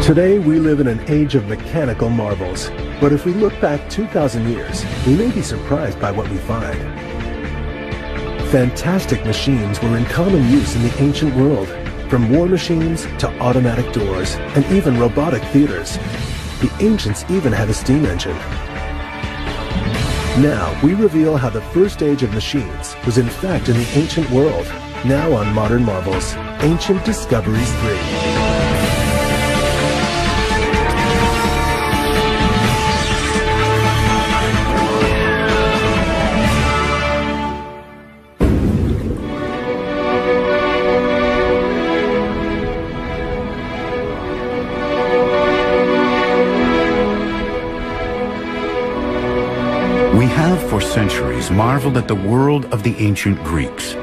Today, we live in an age of mechanical marvels, but if we look back 2,000 years, we may be surprised by what we find. Fantastic machines were in common use in the ancient world, from war machines to automatic doors and even robotic theaters. The ancients even had a steam engine. Now, we reveal how the first age of machines was in fact in the ancient world, now on Modern Marvels, Ancient Discoveries 3. We have for centuries marveled at the world of the ancient Greeks.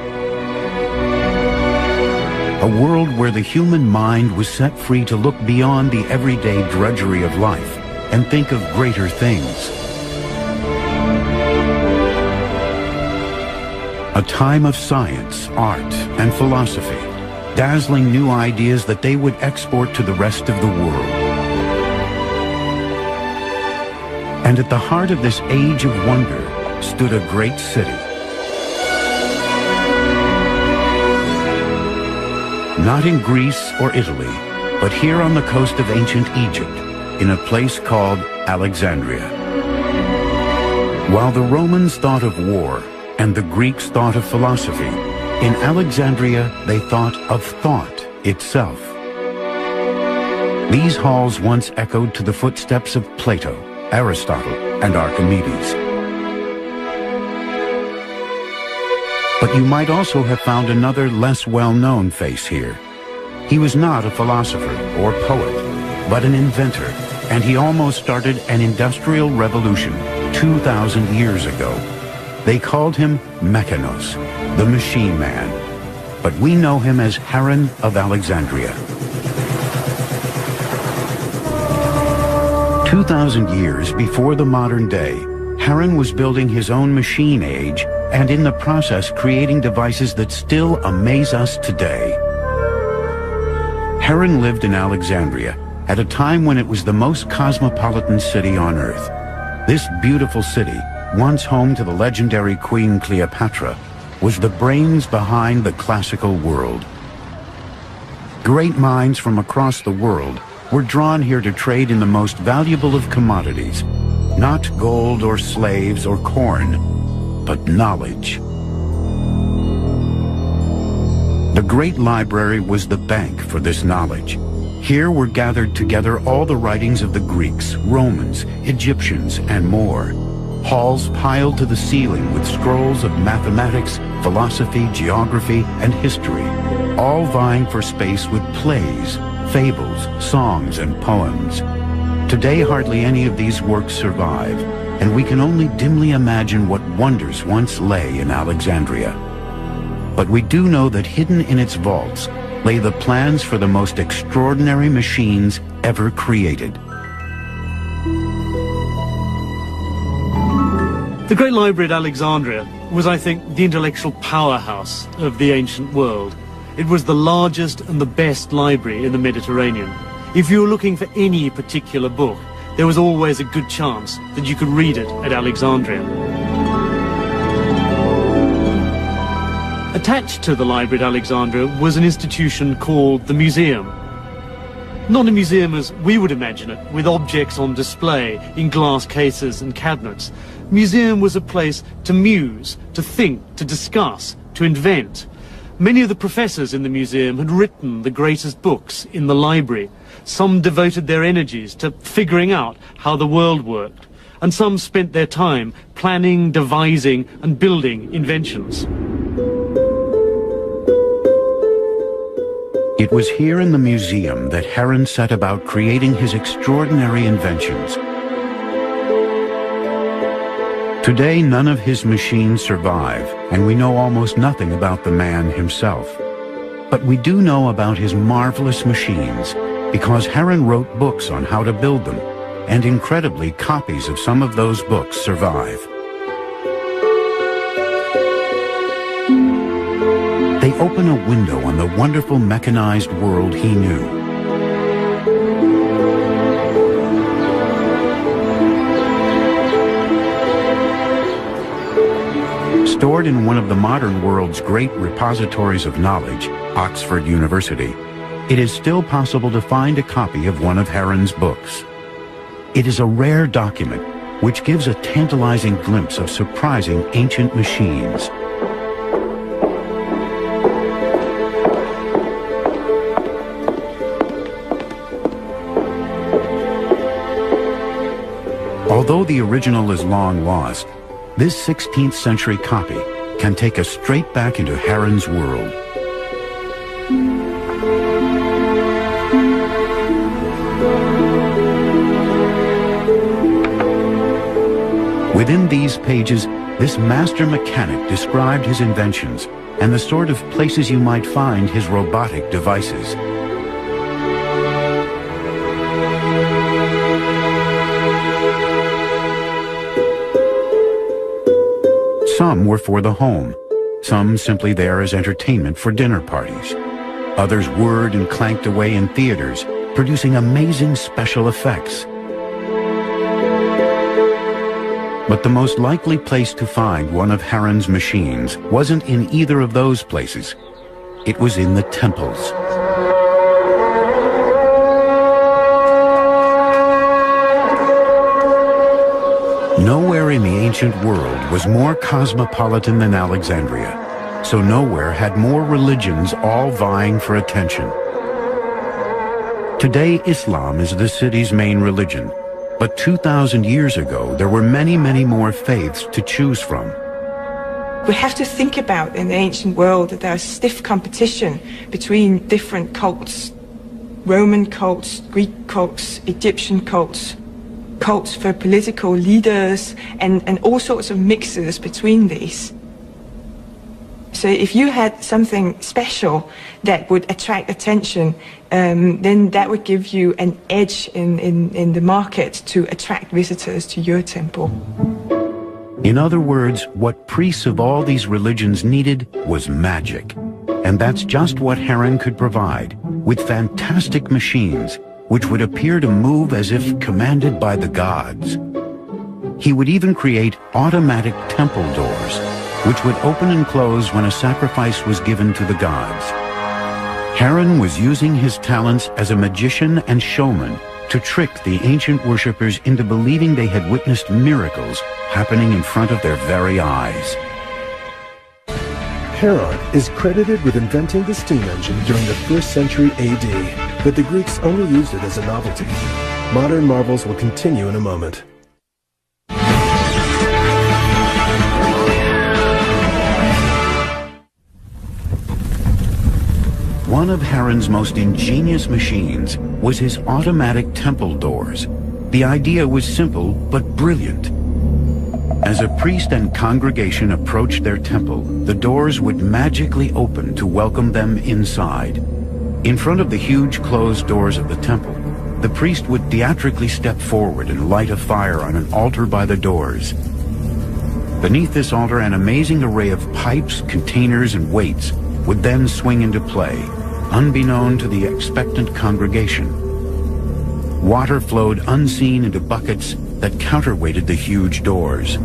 A world where the human mind was set free to look beyond the everyday drudgery of life and think of greater things. A time of science, art, and philosophy, dazzling new ideas that they would export to the rest of the world. And at the heart of this age of wonder stood a great city. Not in Greece or Italy, but here on the coast of ancient Egypt, in a place called Alexandria. While the Romans thought of war and the Greeks thought of philosophy, in Alexandria they thought of thought itself. These halls once echoed to the footsteps of Plato, Aristotle, and Archimedes. But you might also have found another less well-known face here. He was not a philosopher or poet, but an inventor, and he almost started an industrial revolution 2,000 years ago. They called him Mechanos, the machine man, but we know him as Heron of Alexandria. 2,000 years before the modern day, Heron was building his own machine age and in the process creating devices that still amaze us today. Heron lived in Alexandria at a time when it was the most cosmopolitan city on earth. This beautiful city, once home to the legendary Queen Cleopatra, was the brains behind the classical world. Great minds from across the world were drawn here to trade in the most valuable of commodities, not gold or slaves or corn, but knowledge. The great library was the bank for this knowledge. Here were gathered together all the writings of the Greeks, Romans, Egyptians, and more. Halls piled to the ceiling with scrolls of mathematics, philosophy, geography, and history, all vying for space with plays, fables, songs, and poems. Today, hardly any of these works survive, and we can only dimly imagine what wonders once lay in Alexandria. But we do know that hidden in its vaults lay the plans for the most extraordinary machines ever created. The Great Library at Alexandria was, I think, the intellectual powerhouse of the ancient world. It was the largest and the best library in the Mediterranean. If you were looking for any particular book, there was always a good chance that you could read it at Alexandria. Attached to the library at Alexandria was an institution called the Museum. Not a museum as we would imagine it, with objects on display in glass cases and cabinets. Museum was a place to muse, to think, to discuss, to invent. Many of the professors in the museum had written the greatest books in the library. Some devoted their energies to figuring out how the world worked, and some spent their time planning, devising, and building inventions. It was here in the museum that Heron set about creating his extraordinary inventions. Today, none of his machines survive, and we know almost nothing about the man himself. But we do know about his marvelous machines, because Heron wrote books on how to build them, and incredibly, copies of some of those books survive. They open a window on the wonderful mechanized world he knew. Stored in one of the modern world's great repositories of knowledge, Oxford University, it is still possible to find a copy of one of Heron's books. It is a rare document which gives a tantalizing glimpse of surprising ancient machines. Although the original is long lost, this 16th century copy can take us straight back into Heron's world. Within these pages, this master mechanic described his inventions and the sort of places you might find his robotic devices. Some were for the home, some simply there as entertainment for dinner parties. Others whirred and clanked away in theaters, producing amazing special effects. But the most likely place to find one of Heron's machines wasn't in either of those places. It was in the temples. Nowhere in the ancient world was more cosmopolitan than Alexandria, so nowhere had more religions all vying for attention. Today, Islam is the city's main religion, but 2,000 years ago, there were many, many more faiths to choose from. We have to think about in the ancient world that there is stiff competition between different cults. Roman cults, Greek cults, Egyptian cults, cults for political leaders, and all sorts of mixes between these. So if you had something special that would attract attention, then that would give you an edge in the market to attract visitors to your temple. In other words, what priests of all these religions needed was magic. And that's just what Heron could provide, with fantastic machines which would appear to move as if commanded by the gods. He would even create automatic temple doors, which would open and close when a sacrifice was given to the gods. Heron was using his talents as a magician and showman to trick the ancient worshippers into believing they had witnessed miracles happening in front of their very eyes. Heron is credited with inventing the steam engine during the 1st century AD, but the Greeks only used it as a novelty. Modern marvels will continue in a moment. One of Heron's most ingenious machines was his automatic temple doors. The idea was simple but brilliant. As a priest and congregation approached their temple, the doors would magically open to welcome them inside. In front of the huge closed doors of the temple, the priest would theatrically step forward and light a fire on an altar by the doors. Beneath this altar, an amazing array of pipes, containers, and weights would then swing into play, unbeknown to the expectant congregation. Water flowed unseen into buckets that counterweighted the huge doors.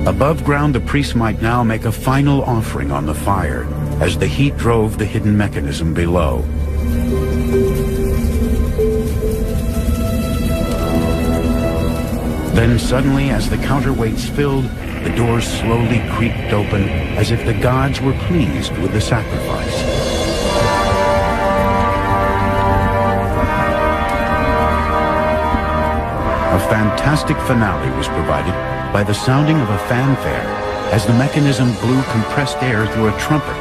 Above ground, the priest might now make a final offering on the fire as the heat drove the hidden mechanism below. Then suddenly, as the counterweights filled, the doors slowly creaked open as if the gods were pleased with the sacrifice. A fantastic finale was provided by the sounding of a fanfare as the mechanism blew compressed air through a trumpet.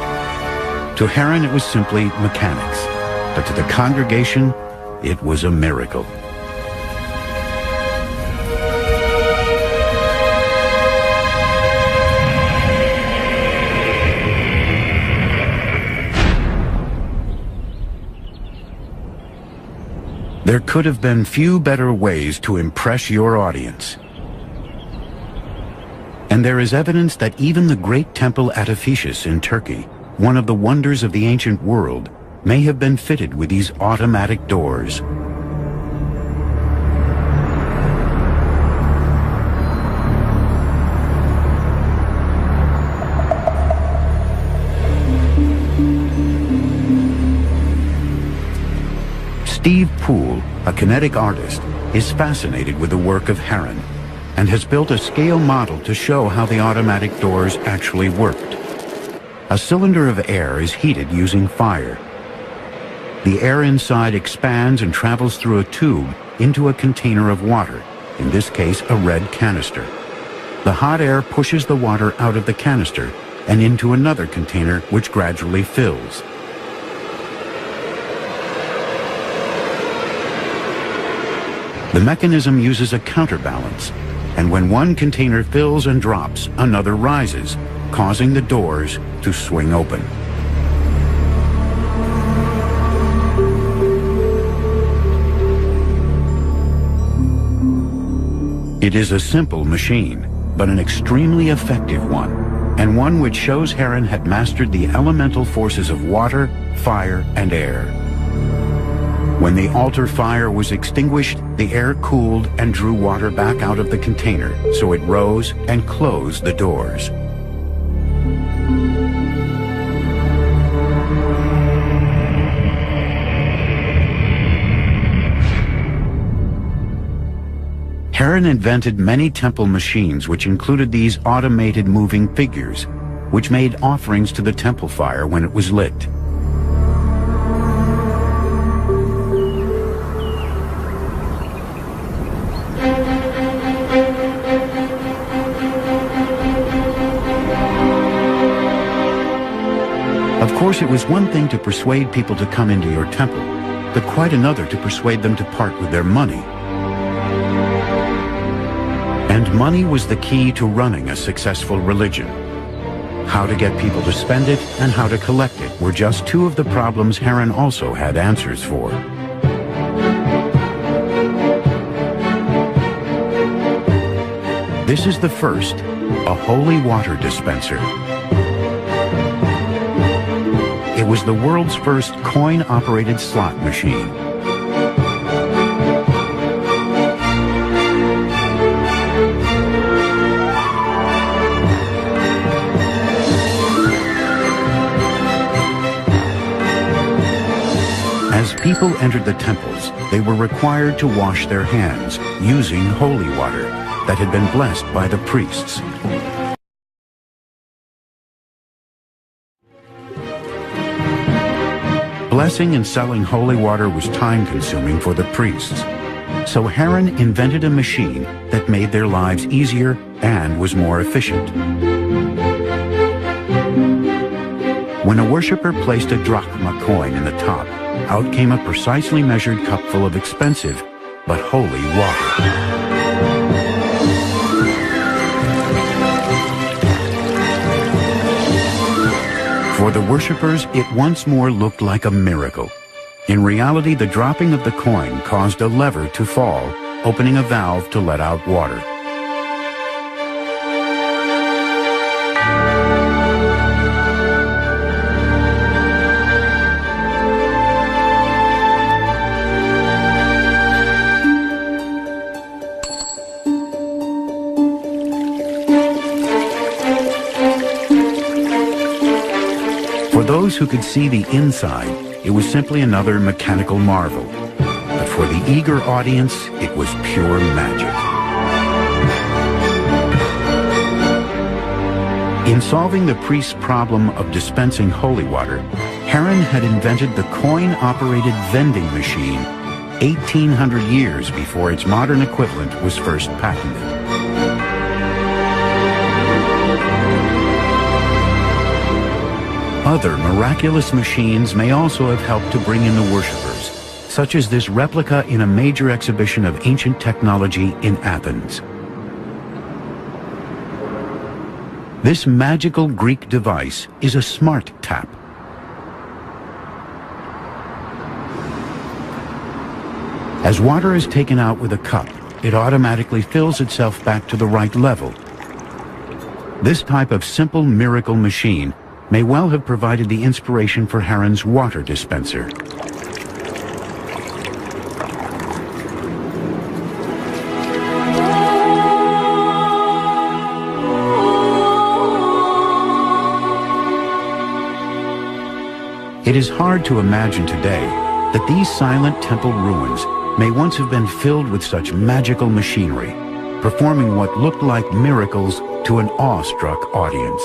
To Heron, it was simply mechanics, but to the congregation, it was a miracle. There could have been few better ways to impress your audience. And there is evidence that even the great temple at Ephesus in Turkey, one of the wonders of the ancient world, may have been fitted with these automatic doors. Steve Poole, a kinetic artist, is fascinated with the work of Heron and has built a scale model to show how the automatic doors actually worked. A cylinder of air is heated using fire. The air inside expands and travels through a tube into a container of water, in this case a red canister. The hot air pushes the water out of the canister and into another container which gradually fills. The mechanism uses a counterbalance, and when one container fills and drops, another rises, causing the doors to swing open. It is a simple machine, but an extremely effective one, and one which shows Heron had mastered the elemental forces of water, fire, and air. When the altar fire was extinguished, the air cooled and drew water back out of the container, so it rose and closed the doors. Heron invented many temple machines which included these automated moving figures, which made offerings to the temple fire when it was lit. Of course, it was one thing to persuade people to come into your temple, but quite another to persuade them to part with their money. And money was the key to running a successful religion. How to get people to spend it and how to collect it were just two of the problems Heron also had answers for. This is the first, a holy water dispenser. It was the world's first coin-operated slot machine. As people entered the temples, they were required to wash their hands using holy water that had been blessed by the priests. Blessing and selling holy water was time-consuming for the priests, so Heron invented a machine that made their lives easier and was more efficient. When a worshiper placed a drachma coin in the top, out came a precisely measured cup full of expensive but holy water. For the worshippers, it once more looked like a miracle. In reality, the dropping of the coin caused a lever to fall, opening a valve to let out water. For those who could see the inside, it was simply another mechanical marvel. But for the eager audience, it was pure magic. In solving the priest's problem of dispensing holy water, Heron had invented the coin-operated vending machine 1,800 years before its modern equivalent was first patented. Other miraculous machines may also have helped to bring in the worshippers, such as this replica in a major exhibition of ancient technology in Athens. This magical Greek device is a smart tap. As water is taken out with a cup, it automatically fills itself back to the right level. This type of simple miracle machine may well have provided the inspiration for Heron's water dispenser. It is hard to imagine today that these silent temple ruins may once have been filled with such magical machinery, performing what looked like miracles to an awestruck audience.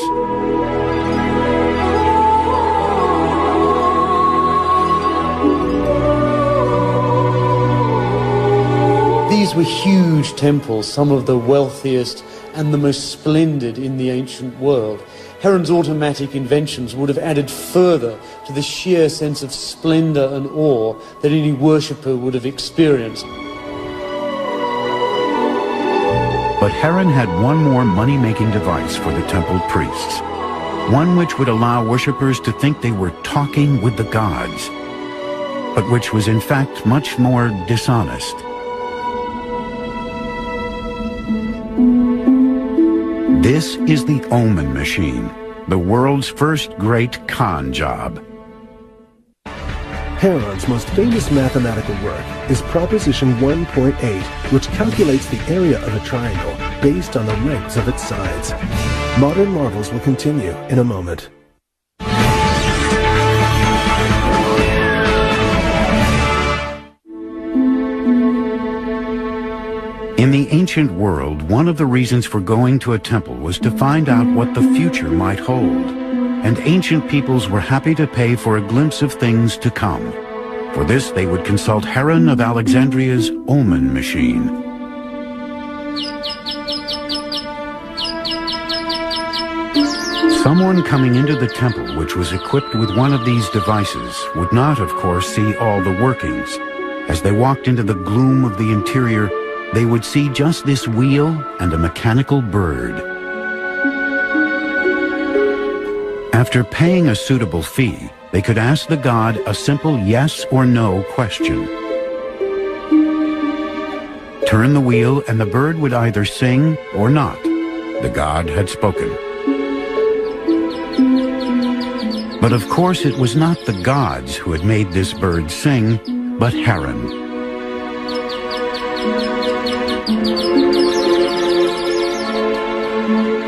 These were huge temples, some of the wealthiest and the most splendid in the ancient world. Heron's automatic inventions would have added further to the sheer sense of splendor and awe that any worshipper would have experienced. But Heron had one more money-making device for the temple priests, one which would allow worshippers to think they were talking with the gods, but which was in fact much more dishonest. This is the Omen machine, the world's first great con job. Heron's most famous mathematical work is Proposition 1.8, which calculates the area of a triangle based on the lengths of its sides. Modern marvels will continue in a moment. In the ancient world, one of the reasons for going to a temple was to find out what the future might hold. And ancient peoples were happy to pay for a glimpse of things to come. For this, they would consult Heron of Alexandria's Omen machine. Someone coming into the temple which was equipped with one of these devices would not, of course, see all the workings. As they walked into the gloom of the interior, they would see just this wheel and a mechanical bird. After paying a suitable fee, they could ask the god a simple yes or no question. Turn the wheel and the bird would either sing or not. The god had spoken. But of course it was not the gods who had made this bird sing, but Heron.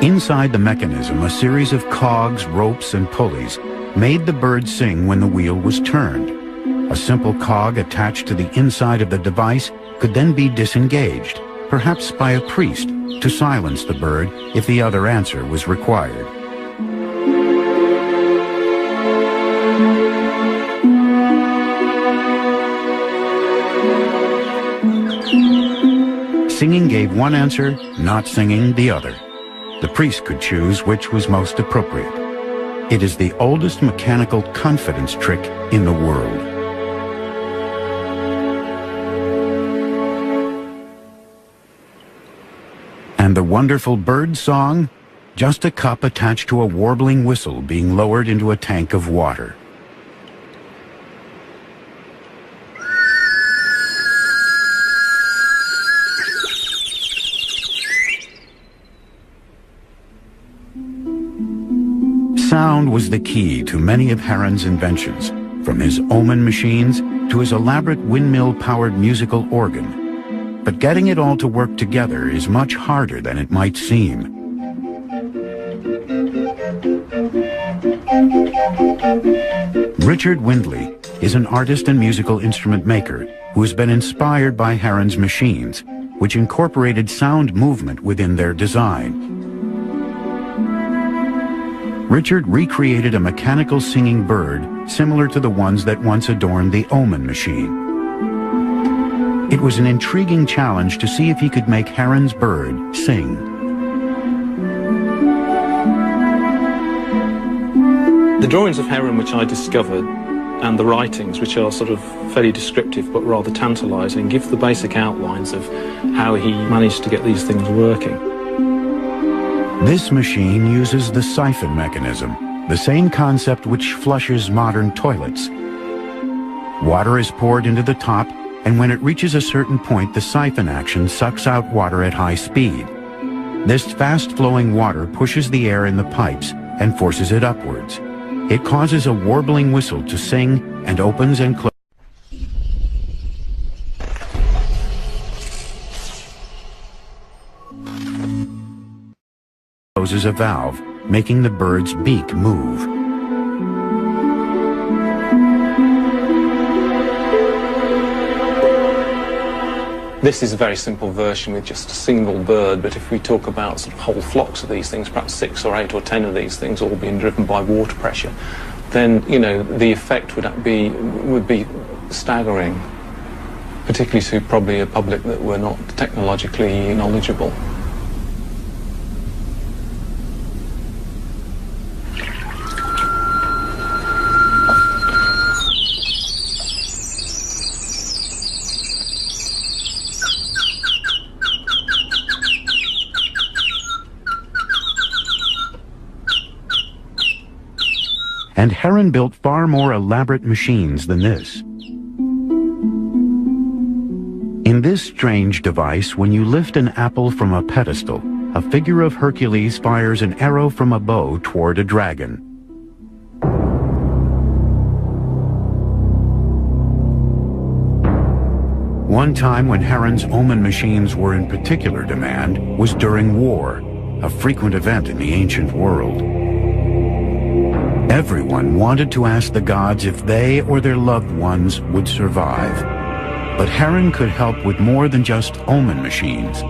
Inside the mechanism, a series of cogs, ropes, and pulleys made the bird sing when the wheel was turned. A simple cog attached to the inside of the device could then be disengaged, perhaps by a priest, to silence the bird if the other answer was required. Singing gave one answer, not singing the other. The priest could choose which was most appropriate. It is the oldest mechanical confidence trick in the world. And the wonderful bird song? Just a cup attached to a warbling whistle being lowered into a tank of water. Sound was the key to many of Heron's inventions, from his Omen machines to his elaborate windmill-powered musical organ. But getting it all to work together is much harder than it might seem. Richard Windley is an artist and musical instrument maker who has been inspired by Heron's machines, which incorporated sound movement within their design. Richard recreated a mechanical singing bird similar to the ones that once adorned the Omen machine. It was an intriguing challenge to see if he could make Heron's bird sing. The drawings of Heron which I discovered and the writings, which are sort of fairly descriptive but rather tantalizing, give the basic outlines of how he managed to get these things working. This machine uses the siphon mechanism, the same concept which flushes modern toilets. Water is poured into the top, and when it reaches a certain point, the siphon action sucks out water at high speed. This fast-flowing water pushes the air in the pipes and forces it upwards. It causes a warbling whistle to sing and opens and closes a valve, making the bird's beak move. This is a very simple version with just a single bird, but if we talk about sort of whole flocks of these things, perhaps 6 or 8 or 10 of these things all being driven by water pressure, then, you know, the effect would be staggering, particularly to probably a public that were not technologically knowledgeable. And Heron built far more elaborate machines than this. In this strange device, when you lift an apple from a pedestal, a figure of Hercules fires an arrow from a bow toward a dragon. One time when Heron's omen machines were in particular demand was during war, a frequent event in the ancient world. Everyone wanted to ask the gods if they or their loved ones would survive. But Heron could help with more than just omen machines.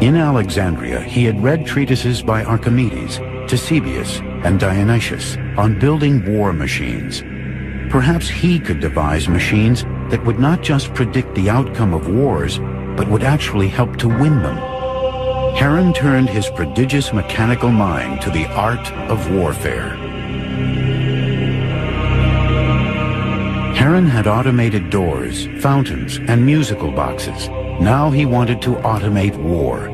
In Alexandria, he had read treatises by Archimedes, Ctesibius, and Dionysius on building war machines. Perhaps he could devise machines that would not just predict the outcome of wars, but would actually help to win them. Heron turned his prodigious mechanical mind to the art of warfare. Heron had automated doors, fountains, and musical boxes. Now he wanted to automate war.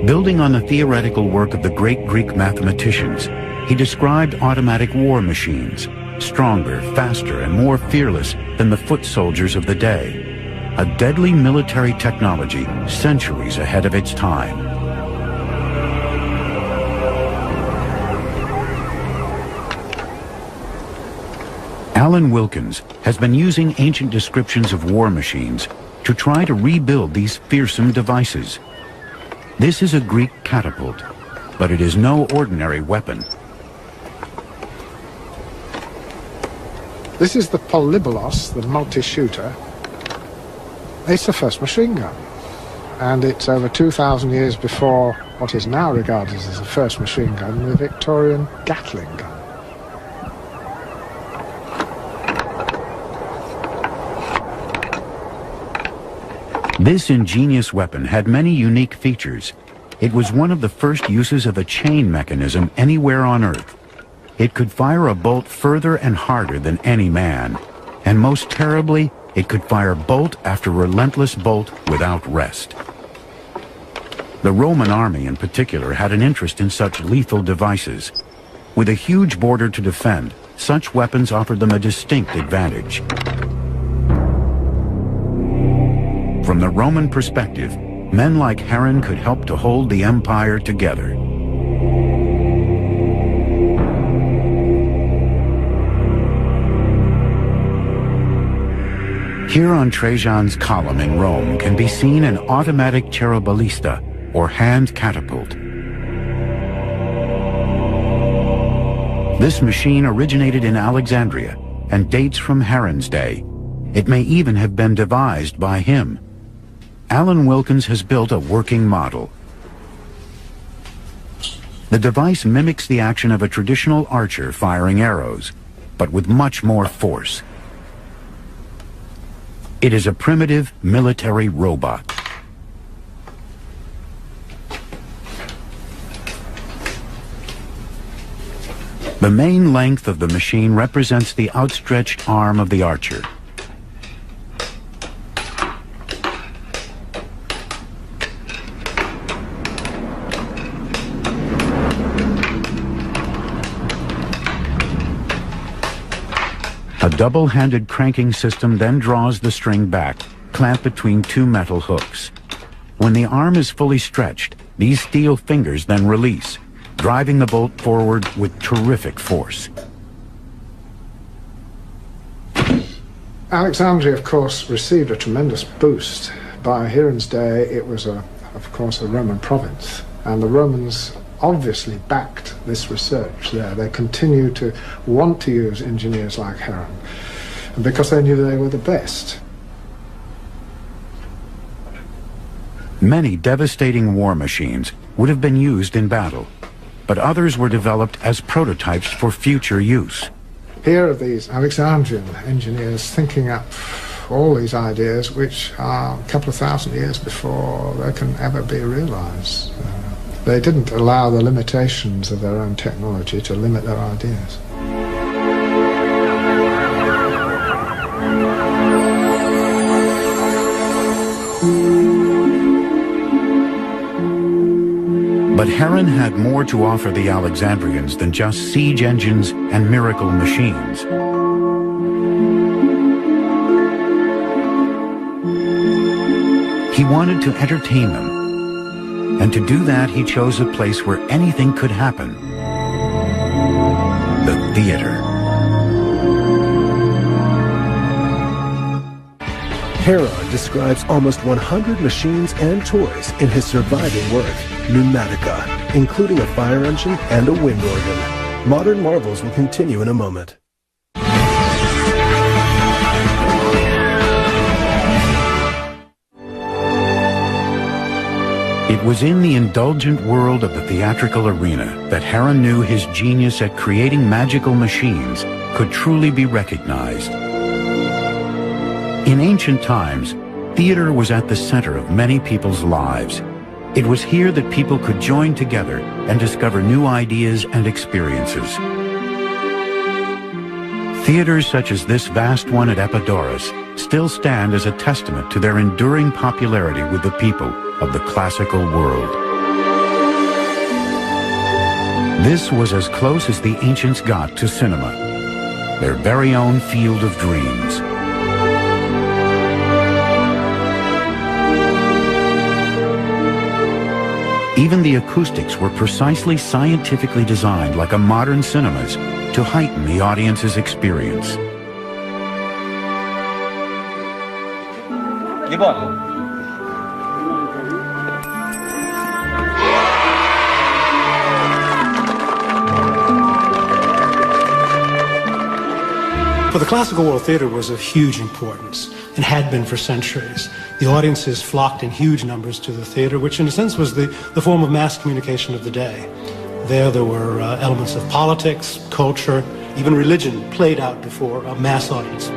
Building on the theoretical work of the great Greek mathematicians, he described automatic war machines, stronger, faster, and more fearless than the foot soldiers of the day. A deadly military technology centuries ahead of its time. Alan Wilkins has been using ancient descriptions of war machines to try to rebuild these fearsome devices. This is a Greek catapult, but it is no ordinary weapon. This is the Polybolos, the multi-shooter. It's the first machine gun, and it's over 2,000 years before what is now regarded as the first machine gun, the Victorian Gatling gun. This ingenious weapon had many unique features. It was one of the first uses of a chain mechanism anywhere on Earth. It could fire a bolt further and harder than any man. And most terribly, it could fire bolt after relentless bolt without rest. The Roman army in particular had an interest in such lethal devices. With a huge border to defend, such weapons offered them a distinct advantage. From the Roman perspective, men like Heron could help to hold the empire together. Here on Trajan's column in Rome can be seen an automatic cheruballista, or hand catapult. This machine originated in Alexandria and dates from Heron's day. It may even have been devised by him. Alan Wilkins has built a working model. The device mimics the action of a traditional archer firing arrows, but with much more force. It is a primitive military robot. The main length of the machine represents the outstretched arm of the archer. A double-handed cranking system then draws the string back, clamped between two metal hooks. When the arm is fully stretched, these steel fingers then release, driving the bolt forward with terrific force. Alexandria, of course, received a tremendous boost. By Heron's day, it was, of course, a Roman province, and the Romans obviously backed this research there. They continued to want to use engineers like Heron because they knew they were the best. Many devastating war machines would have been used in battle, but others were developed as prototypes for future use. Here are these Alexandrian engineers thinking up all these ideas which are a couple of thousand years before they can ever be realized. They didn't allow the limitations of their own technology to limit their ideas. But Heron had more to offer the Alexandrians than just siege engines and miracle machines. He wanted to entertain them, and to do that he chose a place where anything could happen: the theater. Heron describes almost 100 machines and toys in his surviving work, Pneumatica, including a fire engine and a wind organ. Modern marvels will continue in a moment. It was in the indulgent world of the theatrical arena that Heron knew his genius at creating magical machines could truly be recognized. In ancient times, theater was at the center of many people's lives. It was here that people could join together and discover new ideas and experiences. Theaters such as this vast one at Epidaurus still stand as a testament to their enduring popularity with the people of the classical world. This was as close as the ancients got to cinema, their very own field of dreams. Even the acoustics were precisely scientifically designed, like a modern cinema's, to heighten the audience's experience. For the classical world, theater was of huge importance and had been for centuries. The audiences flocked in huge numbers to the theater, which in a sense was the form of mass communication of the day. There were elements of politics, culture, even religion played out before a mass audience.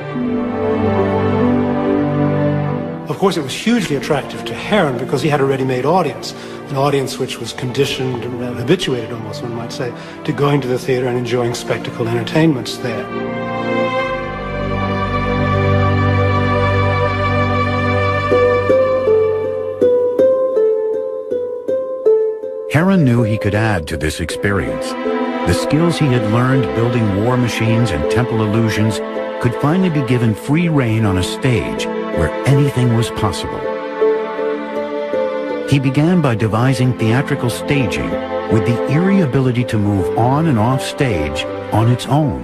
Of course, it was hugely attractive to Heron because he had a ready-made audience, an audience which was conditioned and habituated, almost one might say, to going to the theater and enjoying spectacle entertainments there. Heron knew he could add to this experience. The skills he had learned building war machines and temple illusions could finally be given free rein on a stage where anything was possible. He began by devising theatrical staging with the eerie ability to move on and off stage on its own.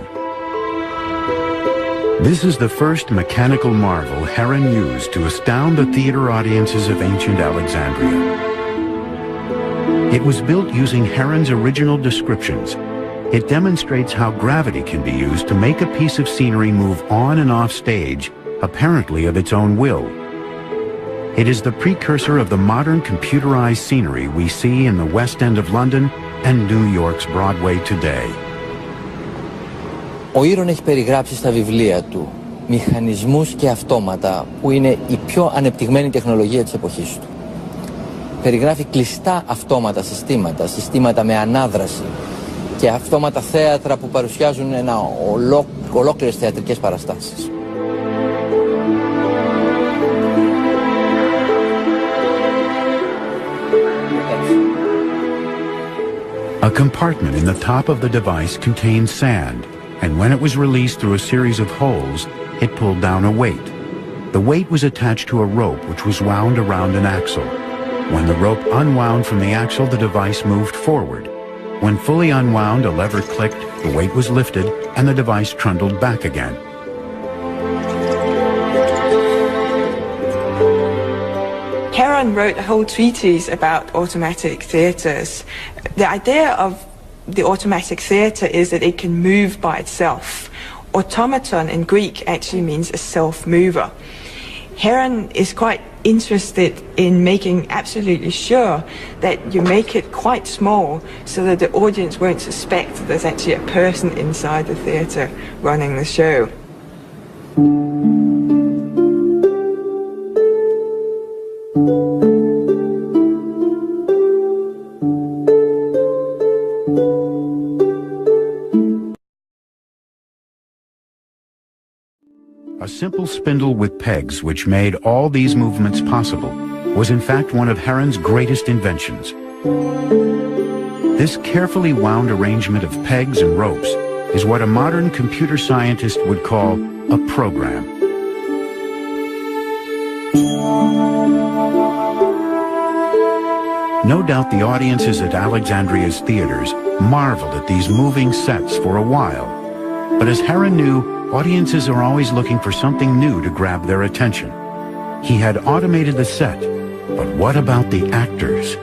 This is the first mechanical marvel Heron used to astound the theater audiences of ancient Alexandria. It was built using Heron's original descriptions. It demonstrates how gravity can be used to make a piece of scenery move on and off stage, apparently of its own will. It is the precursor of the modern computerized scenery we see in the West End of London and New York's Broadway today. Ο Ήρων έχει περιγράψει στα βιβλία του μηχανισμούς και αυτόματα που είναι η πιο ανεπτυγμένη τεχνολογία της εποχής του. Περιγράφει κλειστά αυτόματα συστήματα, συστήματα με ανάδραση και αυτόματα θέατρα που παρουσιάζουν ολόκληρες θεατρικές παραστάσεις. A compartment in the top of the device contained sand, and when it was released through a series of holes, it pulled down a weight. The weight was attached to a rope which was wound around an axle. When the rope unwound from the axle, the device moved forward. When fully unwound, a lever clicked, the weight was lifted, and the device trundled back again. Heron wrote a whole treatise about automatic theatres. The idea of the automatic theatre is that it can move by itself. Automaton in Greek actually means a self-mover. Heron is quite interested in making absolutely sure that you make it quite small so that the audience won't suspect that there's actually a person inside the theatre running the show. A simple spindle with pegs which made all these movements possible was in fact one of Heron's greatest inventions. This carefully wound arrangement of pegs and ropes is what a modern computer scientist would call a program. No doubt the audiences at Alexandria's theaters marveled at these moving sets for a while, but as Heron knew, audiences are always looking for something new to grab their attention. He had automated the set, but what about the actors?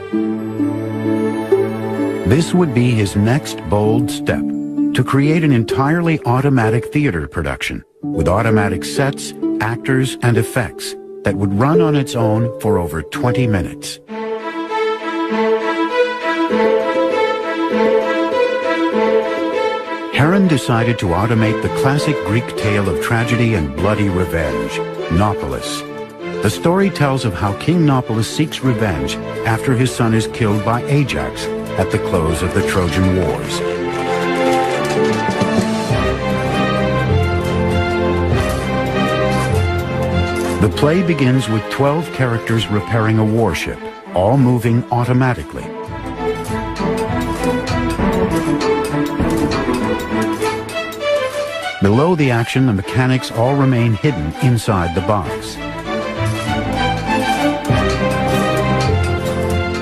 This would be his next bold step, to create an entirely automatic theater production, with automatic sets, actors, and effects that would run on its own for over 20 minutes. Heron decided to automate the classic Greek tale of tragedy and bloody revenge, Nauplius. The story tells of how King Nauplius seeks revenge after his son is killed by Ajax at the close of the Trojan Wars. The play begins with 12 characters repairing a warship, all moving automatically. Below the action, the mechanics all remain hidden inside the box,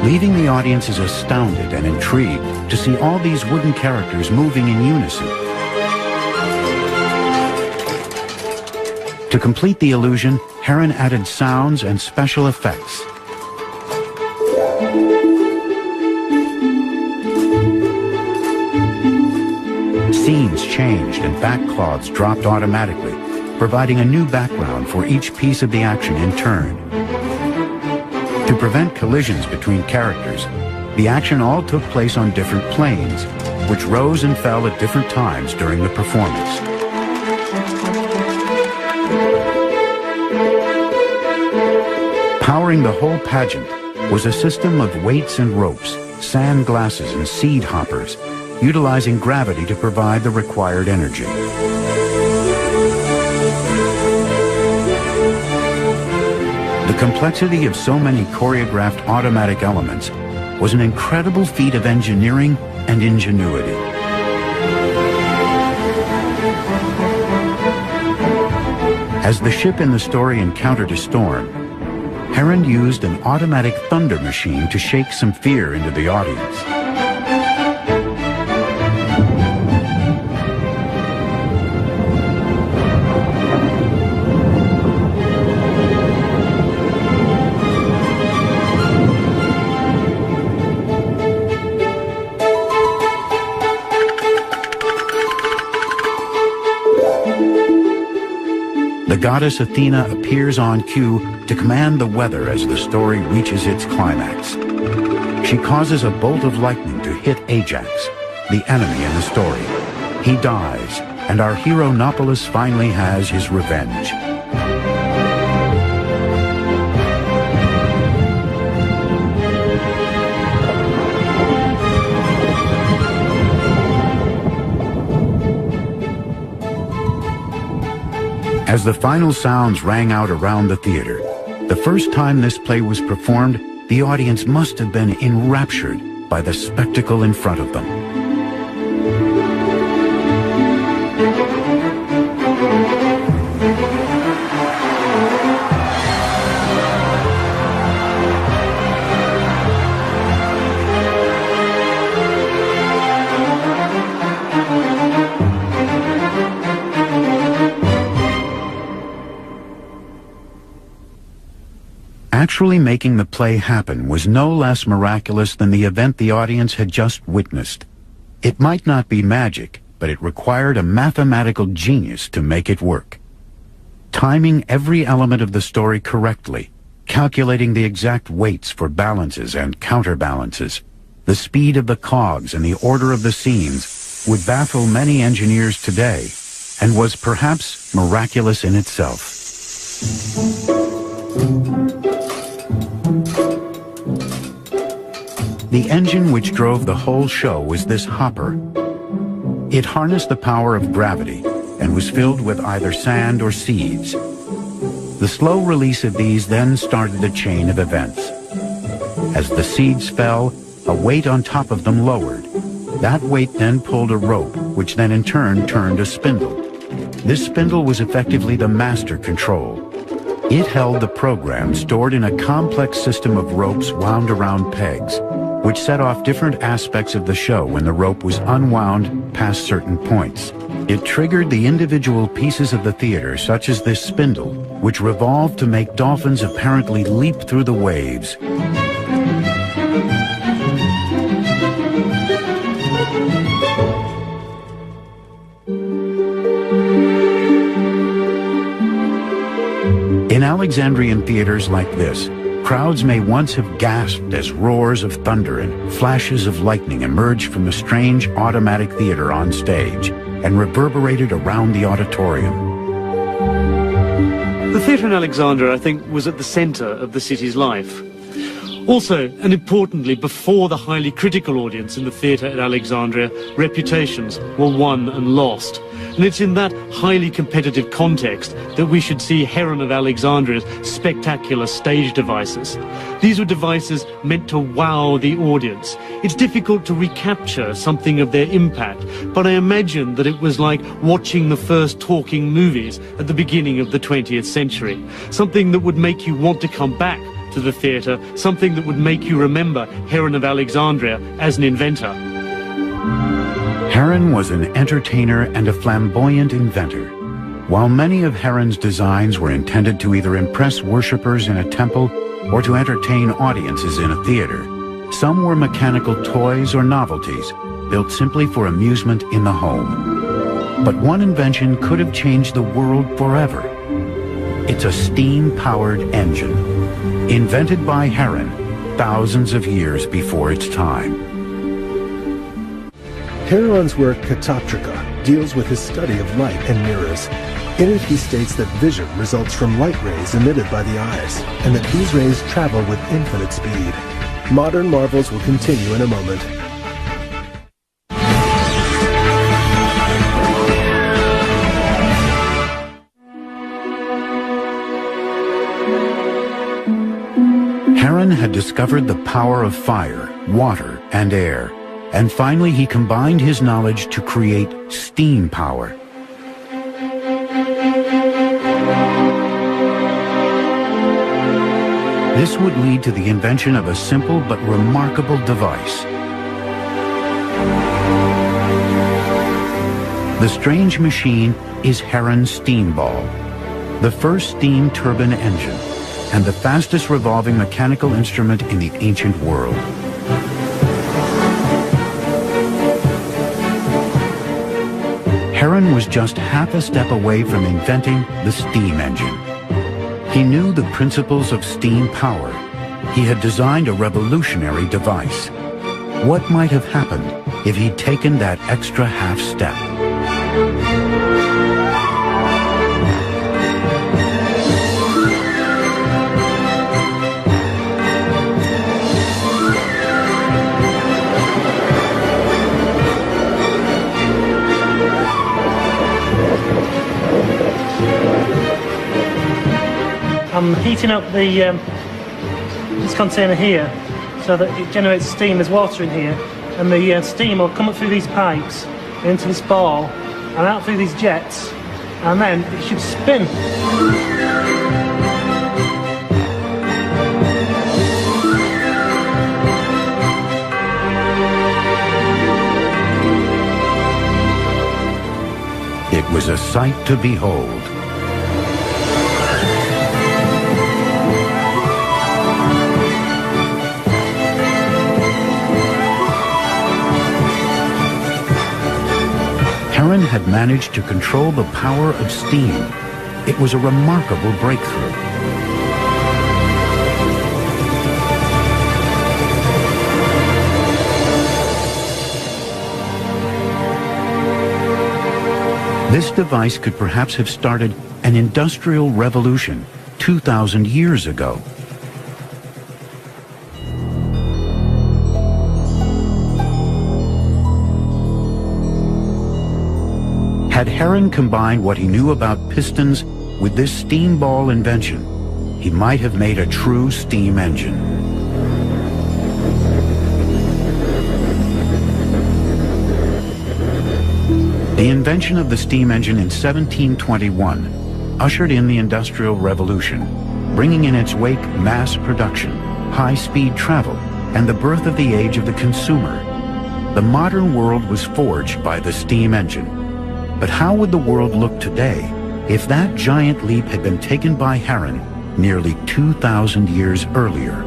leaving the audiences astounded and intrigued to see all these wooden characters moving in unison. To complete the illusion, Heron added sounds and special effects. Scenes changed and backcloths dropped automatically, providing a new background for each piece of the action in turn. To prevent collisions between characters, the action all took place on different planes, which rose and fell at different times during the performance. Powering the whole pageant was a system of weights and ropes, sand glasses and seed hoppers, utilizing gravity to provide the required energy. The complexity of so many choreographed automatic elements was an incredible feat of engineering and ingenuity. As the ship in the story encountered a storm, Heron used an automatic thunder machine to shake some fear into the audience. The goddess Athena appears on cue to command the weather as the story reaches its climax. She causes a bolt of lightning to hit Ajax, the enemy in the story. He dies, and our hero Nauplius finally has his revenge. As the final sounds rang out around the theater, the first time this play was performed, the audience must have been enraptured by the spectacle in front of them. Actually making the play happen was no less miraculous than the event the audience had just witnessed. It might not be magic, but it required a mathematical genius to make it work. Timing every element of the story correctly, calculating the exact weights for balances and counterbalances. The speed of the cogs and the order of the scenes would baffle many engineers today and was perhaps miraculous in itself. The engine which drove the whole show was this hopper. It harnessed the power of gravity and was filled with either sand or seeds. The slow release of these then started a chain of events. As the seeds fell, a weight on top of them lowered. That weight then pulled a rope, which then in turn turned a spindle. This spindle was effectively the master control. It held the program stored in a complex system of ropes wound around pegs, which set off different aspects of the show when the rope was unwound past certain points. It triggered the individual pieces of the theater, such as this spindle, which revolved to make dolphins apparently leap through the waves. In Alexandrian theaters like this, crowds may once have gasped as roars of thunder and flashes of lightning emerged from the strange automatic theater on stage and reverberated around the auditorium. The theatre in Alexandria, I think, was at the centre of the city's life. Also, and importantly, before the highly critical audience in the theatre at Alexandria, reputations were won and lost. And it's in that highly competitive context that we should see Heron of Alexandria's spectacular stage devices. These were devices meant to wow the audience. It's difficult to recapture something of their impact, but I imagine that it was like watching the first talking movies at the beginning of the 20th century. Something that would make you want to come back to the theatre, something that would make you remember Heron of Alexandria as an inventor. Heron was an entertainer and a flamboyant inventor. While many of Heron's designs were intended to either impress worshippers in a temple or to entertain audiences in a theater, some were mechanical toys or novelties built simply for amusement in the home. But one invention could have changed the world forever. It's a steam-powered engine, invented by Heron thousands of years before its time. Heron's work Catoptrica deals with his study of light and mirrors. In it he states that vision results from light rays emitted by the eyes, and that these rays travel with infinite speed. Modern marvels will continue in a moment. Heron had discovered the power of fire, water, and air, and finally he combined his knowledge to create steam power. This would lead to the invention of a simple but remarkable device. The strange machine is Heron's steam ball, the first steam turbine engine, and the fastest revolving mechanical instrument in the ancient world. Heron was just half a step away from inventing the steam engine. He knew the principles of steam power. He had designed a revolutionary device. What might have happened if he'd taken that extra half step? I'm heating up this container here so that it generates steam. There's water in here, and the steam will come up through these pipes into this ball and out through these jets, and then it should spin. It was a sight to behold. Heron had managed to control the power of steam. It was a remarkable breakthrough. This device could perhaps have started an industrial revolution 2,000 years ago. Had Heron combined what he knew about pistons with this steam ball invention, he might have made a true steam engine. The invention of the steam engine in 1721 ushered in the Industrial Revolution, bringing in its wake mass production, high-speed travel, and the birth of the age of the consumer. The modern world was forged by the steam engine. But how would the world look today if that giant leap had been taken by Heron nearly 2,000 years earlier?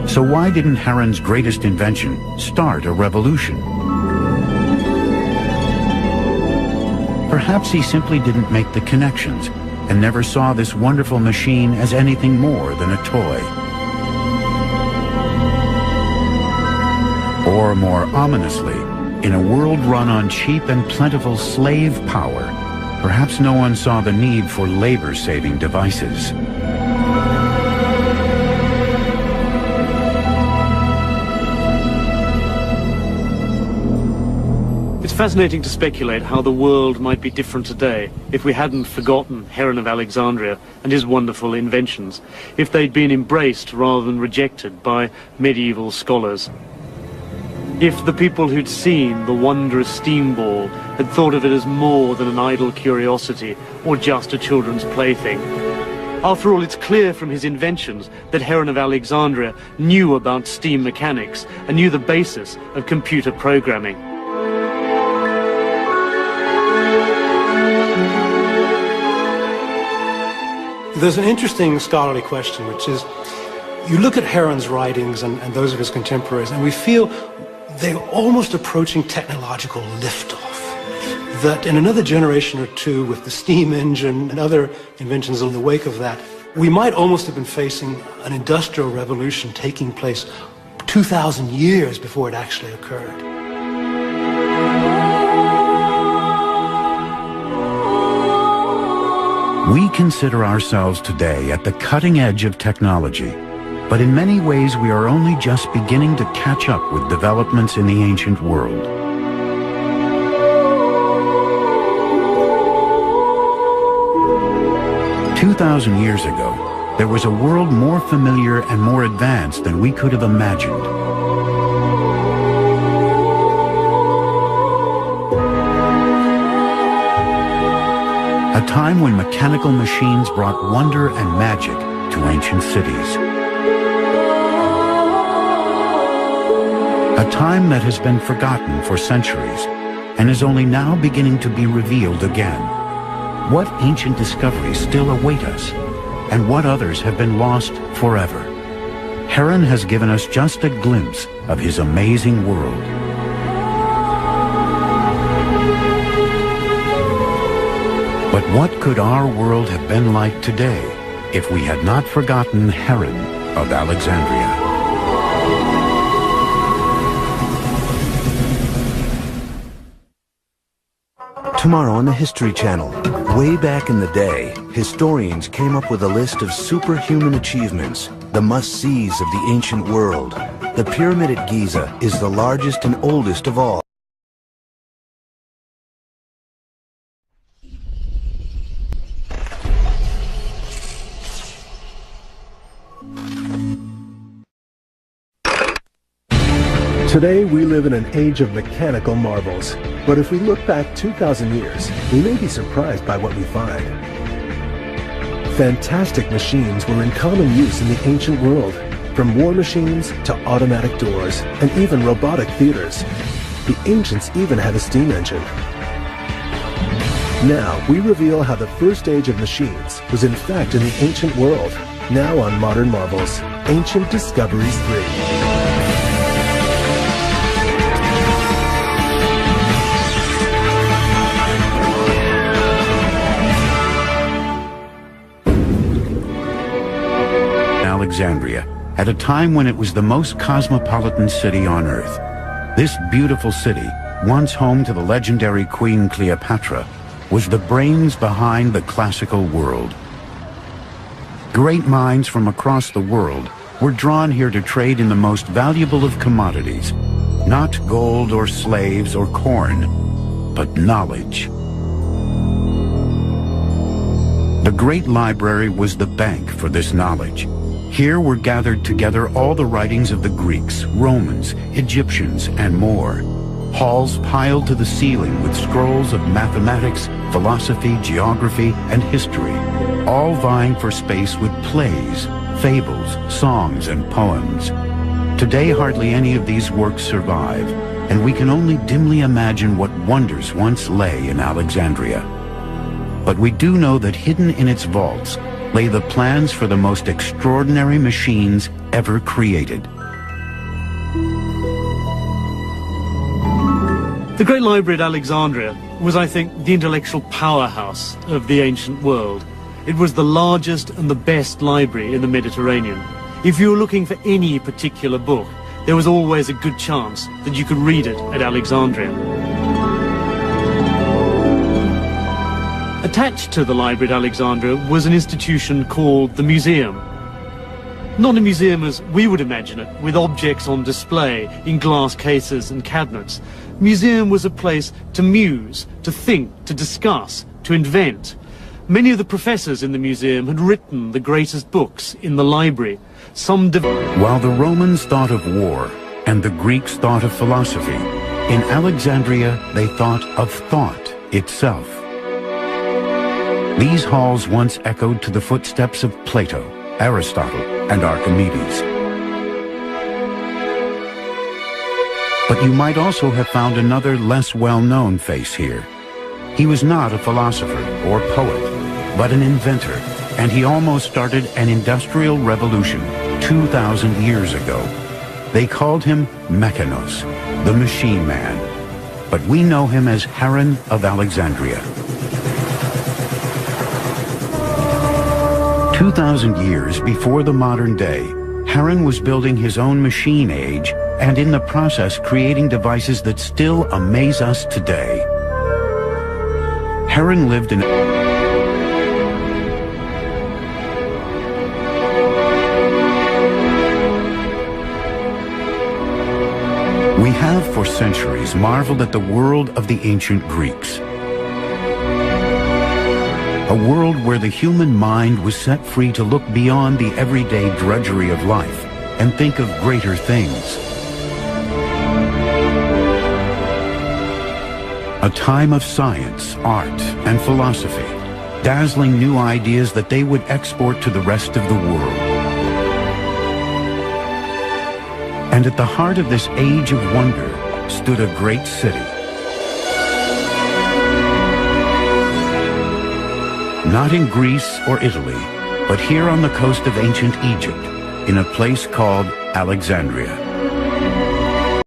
So why didn't Heron's greatest invention start a revolution? Perhaps he simply didn't make the connections and never saw this wonderful machine as anything more than a toy. Or more ominously, in a world run on cheap and plentiful slave power, perhaps no one saw the need for labor-saving devices. It's fascinating to speculate how the world might be different today if we hadn't forgotten Heron of Alexandria and his wonderful inventions, if they'd been embraced rather than rejected by medieval scholars. If the people who'd seen the wondrous steam ball had thought of it as more than an idle curiosity or just a children's plaything. After all, it's clear from his inventions that Heron of Alexandria knew about steam mechanics and knew the basis of computer programming. There's an interesting scholarly question, which is, you look at Heron's writings and those of his contemporaries, and we feel they're almost approaching technological liftoff. That in another generation or two, with the steam engine and other inventions in the wake of that, we might almost have been facing an industrial revolution taking place 2,000 years before it actually occurred. We consider ourselves today at the cutting edge of technology. But in many ways, we are only just beginning to catch up with developments in the ancient world. "2,000 years ago, there was a world more familiar and more advanced than we could have imagined. A time when mechanical machines brought wonder and magic to ancient cities. A time that has been forgotten for centuries and is only now beginning to be revealed again. What ancient discoveries still await us, and what others have been lost forever? Heron has given us just a glimpse of his amazing world. But what could our world have been like today if we had not forgotten Heron of Alexandria? Tomorrow on the History Channel. Way back in the day, historians came up with a list of superhuman achievements, the must-sees of the ancient world. The Pyramid at Giza is the largest and oldest of all. Today, we live in an age of mechanical marvels. But if we look back 2,000 years, we may be surprised by what we find. Fantastic machines were in common use in the ancient world, from war machines to automatic doors, and even robotic theaters. The ancients even had a steam engine. Now, we reveal how the first age of machines was in fact in the ancient world. Now on Modern Marvels, Ancient Discoveries 3. Alexandria, at a time when it was the most cosmopolitan city on Earth. This beautiful city, once home to the legendary Queen Cleopatra, was the brains behind the classical world. Great minds from across the world were drawn here to trade in the most valuable of commodities, not gold or slaves or corn, but knowledge. The Great Library was the bank for this knowledge. Here were gathered together all the writings of the Greeks, Romans, Egyptians, and more. Halls piled to the ceiling with scrolls of mathematics, philosophy, geography, and history, all vying for space with plays, fables, songs, and poems. Today, hardly any of these works survive, and we can only dimly imagine what wonders once lay in Alexandria. But we do know that hidden in its vaults lay the plans for the most extraordinary machines ever created. The Great Library at Alexandria was, I think, the intellectual powerhouse of the ancient world. It was the largest and the best library in the Mediterranean. If you were looking for any particular book, there was always a good chance that you could read it at Alexandria. Attached to the library at Alexandria was an institution called the Museum. Not a museum as we would imagine it, with objects on display in glass cases and cabinets. Museum was a place to muse, to think, to discuss, to invent. Many of the professors in the museum had written the greatest books in the library. While the Romans thought of war and the Greeks thought of philosophy, in Alexandria they thought of thought itself. These halls once echoed to the footsteps of Plato, Aristotle, and Archimedes. But you might also have found another less well-known face here. He was not a philosopher or poet, but an inventor, and he almost started an industrial revolution 2,000 years ago. They called him Mechanos, the machine man, but we know him as Heron of Alexandria. 2,000 years before the modern day, Heron was building his own machine age and in the process creating devices that still amaze us today. Heron lived in We have for centuries marveled at the world of the ancient Greeks. A world where the human mind was set free to look beyond the everyday drudgery of life and think of greater things. A time of science, art, and philosophy, dazzling new ideas that they would export to the rest of the world. And at the heart of this age of wonder stood a great city. Not in Greece or Italy, but here on the coast of ancient Egypt, in a place called Alexandria.